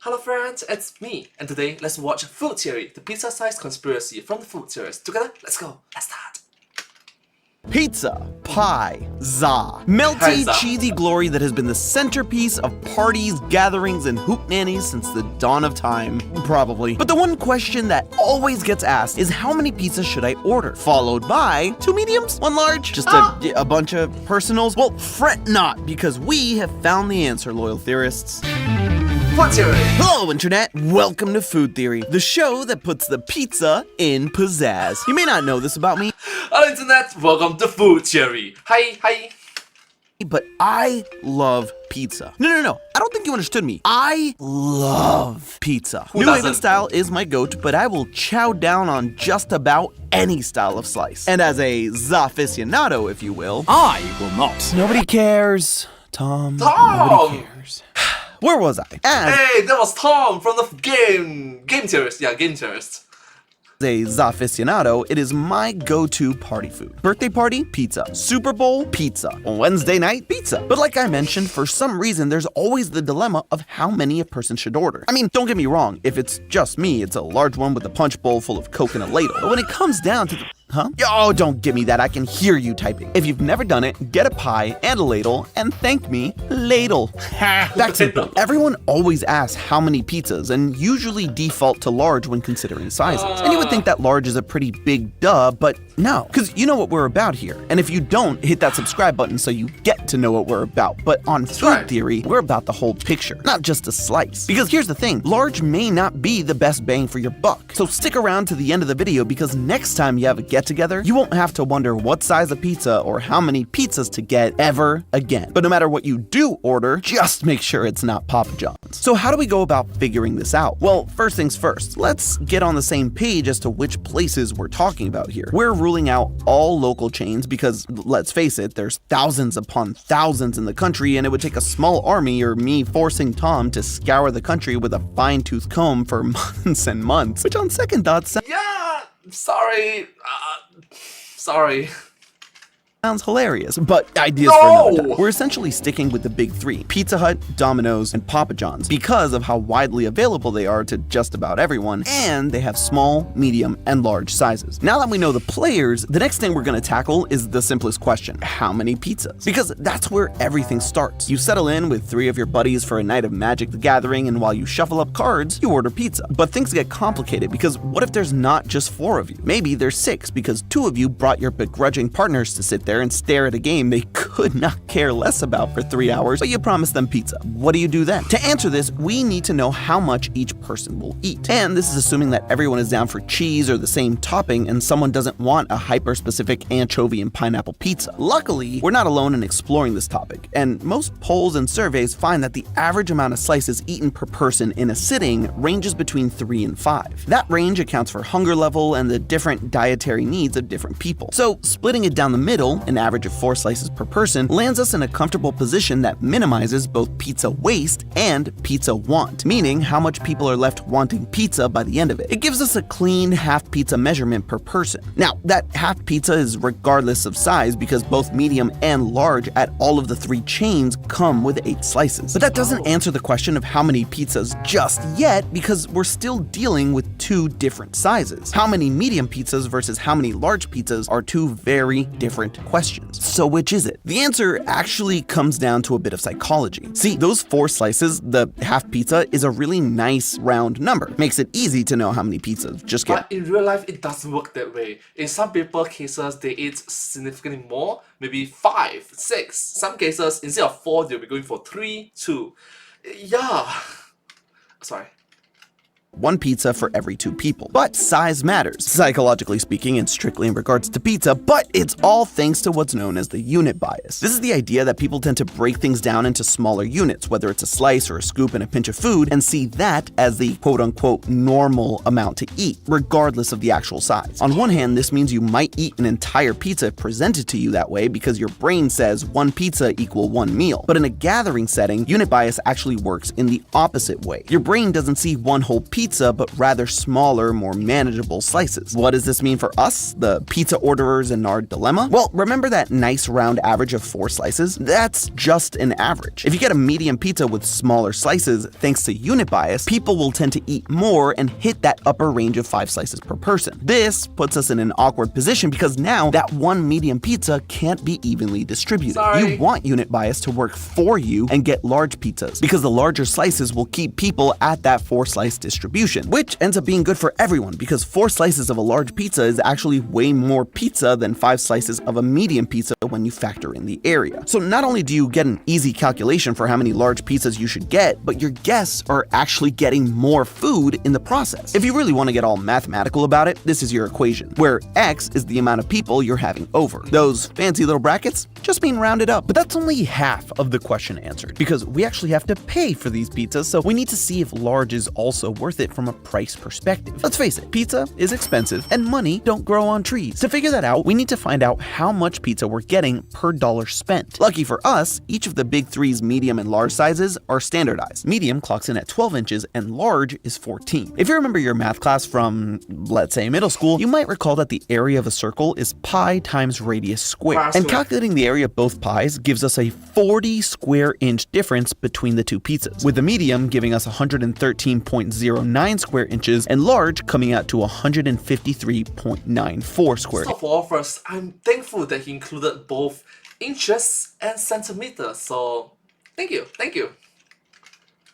Hello friends, it's me, and today let's watch Food Theory, the pizza-sized conspiracy from the food theorists. Together, let's go. Let's start. Pizza, pie, za. Melty, Za. cheesy glory that has been the centerpiece of parties, gatherings, and hootenannies since the dawn of time. Probably. But the one question that always gets asked is how many pizzas should I order? Followed by 2 mediums, 1 large, just a bunch of personals. Well, fret not, because we have found the answer, loyal theorists. Food Theory! Hello, Internet! Welcome to Food Theory, the show that puts the pizza in pizzazz. You may not know this about me. Hello Internet, welcome to Food Theory. Hi. But I love pizza. No. I don't think you understood me. I love pizza. Who New doesn't? Haven style is my goat, but I will chow down on just about any style of slice. And as a aficionado, if you will, I will not. nobody cares. Tom. Tom! Nobody cares. Where was I? As Hey, that was Tom from the Game Theorist. Yeah, Game Theorist. a aficionado, it is my go-to party food. Birthday party, pizza. Super Bowl, pizza. Wednesday night, pizza. But like I mentioned, for some reason, there's always the dilemma of how many a person should order. I mean, don't get me wrong, if it's just me, it's a large one with a punch bowl full of Coke and a ladle. But when it comes down to the... Huh? Oh, don't give me that. I can hear you typing. If you've never done it, get a pie and a ladle and thank me, ladle. Back to the point. Everyone always asks how many pizzas and usually default to large when considering sizes. And you would think that large is a pretty big duh, but no, because you know what we're about here. And if you don't, hit that subscribe button so you get to know what we're about. But on Food Theory, we're about the whole picture, not just a slice. Because here's the thing, large may not be the best bang for your buck. So stick around to the end of the video because next time you have a get-together, you won't have to wonder what size of pizza or how many pizzas to get ever again. But no matter what you do order, just make sure it's not Papa John's. So how do we go about figuring this out? Well, first things first, let's get on the same page as to which places we're talking about here. We're ruling out all local chains because, let's face it, there's thousands upon thousands in the country and it would take a small army or me forcing Tom to scour the country with a fine-tooth comb for months and months, which on second thought Yeah, sorry. sounds hilarious, but ideas for another time. We're essentially sticking with the big three, Pizza Hut, Domino's, and Papa John's, because of how widely available they are to just about everyone, and they have small, medium, and large sizes. Now that we know the players, the next thing we're gonna tackle is the simplest question, how many pizzas? Because that's where everything starts. You settle in with 3 of your buddies for a night of Magic the Gathering, and while you shuffle up cards, you order pizza. But things get complicated because what if there's not just 4 of you? Maybe there's 6 because 2 of you brought your begrudging partners to sit there and stare at a game they could not care less about for 3 hours, but you promised them pizza. What do you do then? To answer this, we need to know how much each person will eat. And this is assuming that everyone is down for cheese or the same topping and someone doesn't want a hyper-specific anchovy and pineapple pizza. Luckily, we're not alone in exploring this topic, and most polls and surveys find that the average amount of slices eaten per person in a sitting ranges between 3 and 5. That range accounts for hunger level and the different dietary needs of different people. So splitting it down the middle, an average of 4 slices per person, lands us in a comfortable position that minimizes both pizza waste and pizza want, meaning how much people are left wanting pizza by the end of it. It gives us a clean half pizza measurement per person. Now, that half pizza is regardless of size because both medium and large at all of the 3 chains come with 8 slices. But that doesn't answer the question of how many pizzas just yet because we're still dealing with 2 different sizes. How many medium pizzas versus how many large pizzas are 2 very different questions. So which is it? The answer actually comes down to a bit of psychology. See, those 4 slices, the half pizza, is a really nice round number. Makes it easy to know how many pizzas just get. But in real life, it doesn't work that way. In some people cases, they eat significantly more, maybe 5, 6. Some cases, instead of 4, they'll be going for 3, 2. Yeah. Sorry. 1 pizza for every 2 people. But size matters, psychologically speaking and strictly in regards to pizza, but it's all thanks to what's known as the unit bias. This is the idea that people tend to break things down into smaller units, whether it's a slice or a scoop and a pinch of food, and see that as the quote-unquote normal amount to eat, regardless of the actual size. On one hand, this means you might eat an entire pizza if presented to you that way because your brain says 1 pizza equal 1 meal. But in a gathering setting, unit bias actually works in the opposite way. Your brain doesn't see 1 whole pizza pizza, but rather smaller, more manageable slices. What does this mean for us, the pizza orderers in our dilemma? Well, remember that nice round average of 4 slices? That's just an average. If you get a medium pizza with smaller slices, thanks to unit bias, people will tend to eat more and hit that upper range of 5 slices per person. This puts us in an awkward position because now that one medium pizza can't be evenly distributed. Sorry. You want unit bias to work for you and get large pizzas because the larger slices will keep people at that 4-slice distribution, which ends up being good for everyone because 4 slices of a large pizza is actually way more pizza than 5 slices of a medium pizza when you factor in the area. So not only do you get an easy calculation for how many large pizzas you should get, but your guests are actually getting more food in the process. If you really want to get all mathematical about it, this is your equation, where X is the amount of people you're having over. Those fancy little brackets just mean rounded up. But that's only half of the question answered, because we actually have to pay for these pizzas, so we need to see if large is also worth it from a price perspective. Let's face it, pizza is expensive, and money don't grow on trees. To figure that out, we need to find out how much pizza we're getting per dollar spent. Lucky for us, each of the big three's medium and large sizes are standardized. Medium clocks in at 12 inches and large is 14. If you remember your math class from, let's say, middle school, you might recall that the area of a circle is pi times radius squared. And calculating the area of both pi's gives us a 40 square inch difference between the two pizzas, with the medium giving us 113.09 square inches and large coming out to 153.94 square. So for all first, I'm thankful that he included both inches and centimeters, so thank you.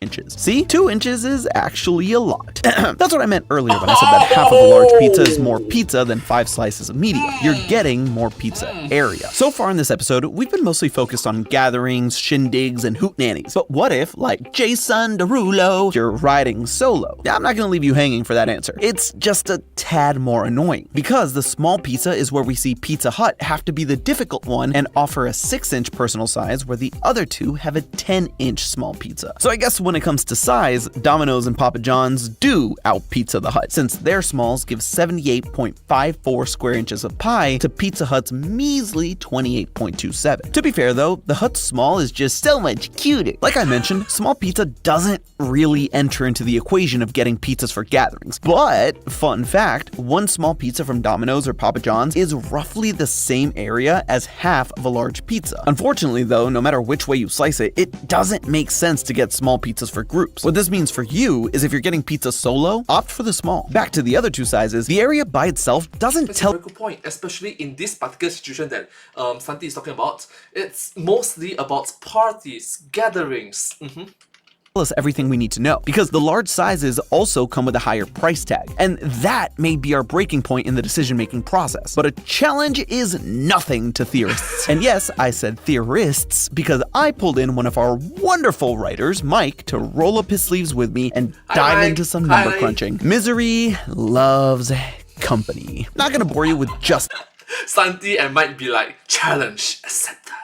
Inches. See, 2 inches is actually a lot. That's what I meant earlier when I said that half of a large pizza is more pizza than 5 slices of medium. You're getting more pizza area. So far in this episode, we've been mostly focused on gatherings, shindigs, and hootenannies. But what if, like Jason Derulo, you're riding solo? I'm not gonna leave you hanging for that answer. It's just a tad more annoying, because the small pizza is where we see Pizza Hut have to be the difficult one and offer a 6-inch personal size where the other two have a 10-inch small pizza. So I guess when it comes to size, Domino's and Papa John's do out-pizza the Hut, since their smalls give 78.54 square inches of pie to Pizza Hut's measly 28.27. To be fair though, the Hut's small is just so much cuter. Like I mentioned, small pizza doesn't really enter into the equation of getting pizzas for gatherings. But, fun fact, one small pizza from Domino's or Papa John's is roughly the same area as half of a large pizza. Unfortunately though, no matter which way you slice it, it doesn't make sense to get small pizzas for groups. What this means for you is if you're getting pizza solo, opt for the small. Back to the other two sizes, the area by itself doesn't That's tell. a very good point, especially in this particular situation that Santi is talking about. It's mostly about parties, gatherings. Us everything we need to know, because the large sizes also come with a higher price tag, and that may be our breaking point in the decision-making process. But a challenge is nothing to theorists. And yes, I said theorists because I pulled in one of our wonderful writers, Mike, to roll up his sleeves with me and dive into some number crunching. Misery loves company. Not gonna bore you with just Santi and Mike be like, challenge accepted.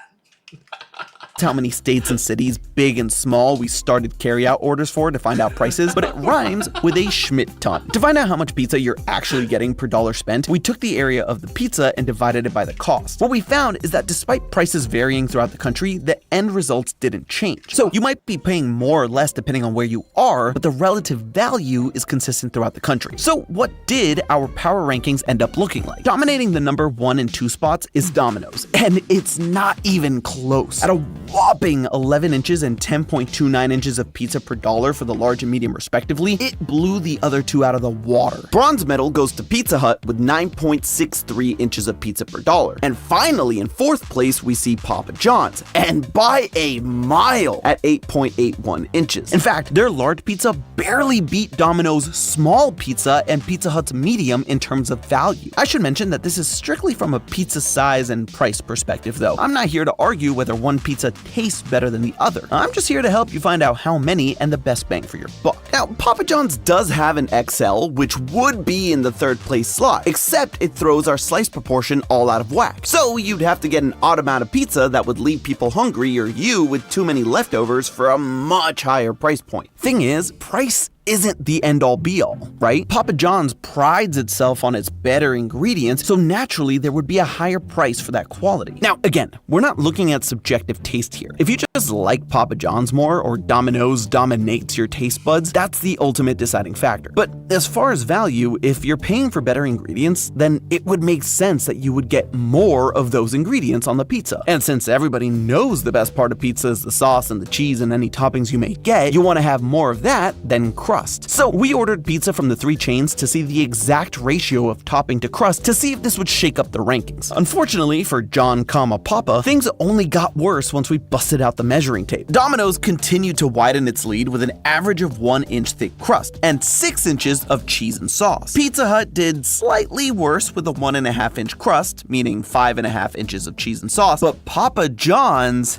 how many states and cities, big and small, we started carry-out orders for to find out prices, but it rhymes with a Schmidt ton. To find out how much pizza you're actually getting per dollar spent, we took the area of the pizza and divided it by the cost. What we found is that despite prices varying throughout the country, the end results didn't change. So you might be paying more or less depending on where you are, but the relative value is consistent throughout the country. So what did our power rankings end up looking like? Dominating the number 1 and 2 spots is Domino's, and it's not even close. At a whopping 11 inches and 10.29 inches of pizza per dollar for the large and medium respectively, it blew the other two out of the water. Bronze medal goes to Pizza Hut with 9.63 inches of pizza per dollar. And finally, in 4th place, we see Papa John's, and by a mile, at 8.81 inches. In fact, their large pizza barely beat Domino's small pizza and Pizza Hut's medium in terms of value. I should mention that this is strictly from a pizza size and price perspective though. I'm not here to argue whether one pizza tastes better than the other. I'm just here to help you find out how many and the best bang for your buck. Now, Papa John's does have an XL, which would be in the 3rd place slot, except it throws our slice proportion all out of whack. So you'd have to get an odd amount of pizza that would leave people hungry or you with too many leftovers for a much higher price point. Thing is, price isn't the end-all be-all, right? Papa John's prides itself on its better ingredients, so naturally there would be a higher price for that quality. Now, again, we're not looking at subjective taste here. If you just like Papa John's more, or Domino's dominates your taste buds, that's the ultimate deciding factor. But as far as value, if you're paying for better ingredients, then it would make sense that you would get more of those ingredients on the pizza. And since everybody knows the best part of pizza is the sauce and the cheese and any toppings you may get, you want to have more of that than crust. So we ordered pizza from the 3 chains to see the exact ratio of topping to crust to see if this would shake up the rankings. Unfortunately for John, Papa, things only got worse once we busted out the measuring tape. Domino's continued to widen its lead with an average of 1-inch thick crust and 6 inches of cheese and sauce. Pizza Hut did slightly worse with a 1.5-inch crust, meaning 5.5 inches of cheese and sauce, but Papa John's...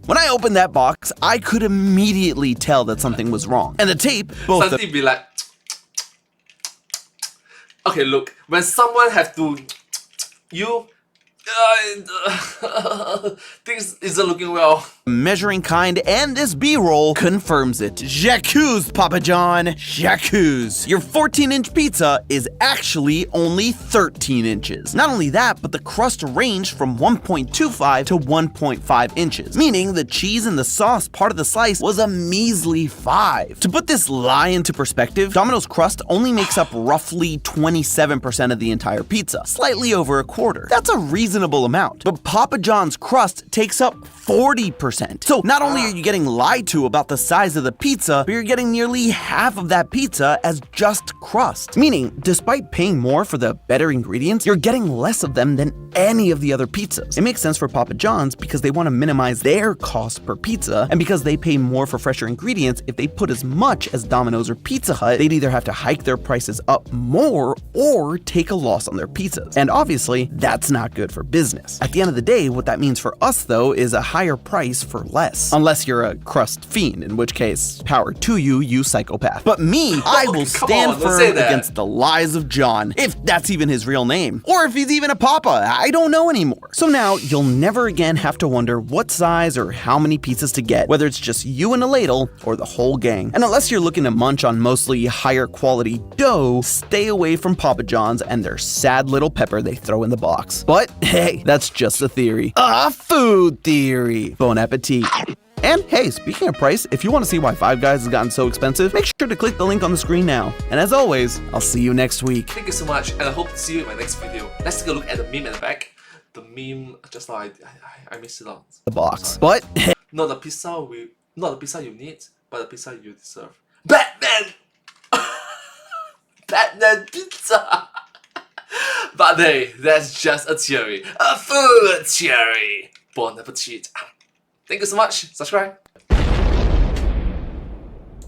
When I opened that box, I could immediately tell that something was wrong. And the tape, both Something be like... Okay, look, when someone have to... You... things isn't looking well. Measuring kind and this B-roll confirms it. J'accuse, Papa John. J'accuse. Your 14-inch pizza is actually only 13 inches. Not only that, but the crust ranged from 1.25 to 1.5 inches, meaning the cheese and the sauce part of the slice was a measly 5. To put this lie into perspective, Domino's crust only makes up roughly 27% of the entire pizza, slightly over a quarter. That's a reasonable amount. But Papa John's crust takes up 40%. So not only are you getting lied to about the size of the pizza, but you're getting nearly half of that pizza as just crust. Meaning, despite paying more for the better ingredients, you're getting less of them than any of the other pizzas. It makes sense for Papa John's because they want to minimize their cost per pizza, and because they pay more for fresher ingredients, if they put as much as Domino's or Pizza Hut, they'd either have to hike their prices up more or take a loss on their pizzas. And obviously, that's not good for business. At the end of the day, what that means for us though is a higher price for less. Unless you're a crust fiend, in which case, power to you, you psychopath. But me, I will stand firm against the lies of John, if that's even his real name. Or if he's even a papa, I don't know anymore. So now, you'll never again have to wonder what size or how many pizzas to get, whether it's just you and a ladle or the whole gang. And unless you're looking to munch on mostly higher quality dough, stay away from Papa John's and their sad little pepper they throw in the box. But hey, that's just a theory. A food theory. Bon appetit. And hey, speaking of price, if you want to see why Five Guys has gotten so expensive, make sure to click the link on the screen now. And as always, I'll see you next week. Thank you so much, and I hope to see you in my next video. Let's take a look at the meme at the back. The meme, just now I missed it out. The box. But hey. Not the pizza you need, but the pizza you deserve. Batman! Batman pizza! But hey, that's just a theory. A food theory. Bon appetit. Thank you so much. Subscribe.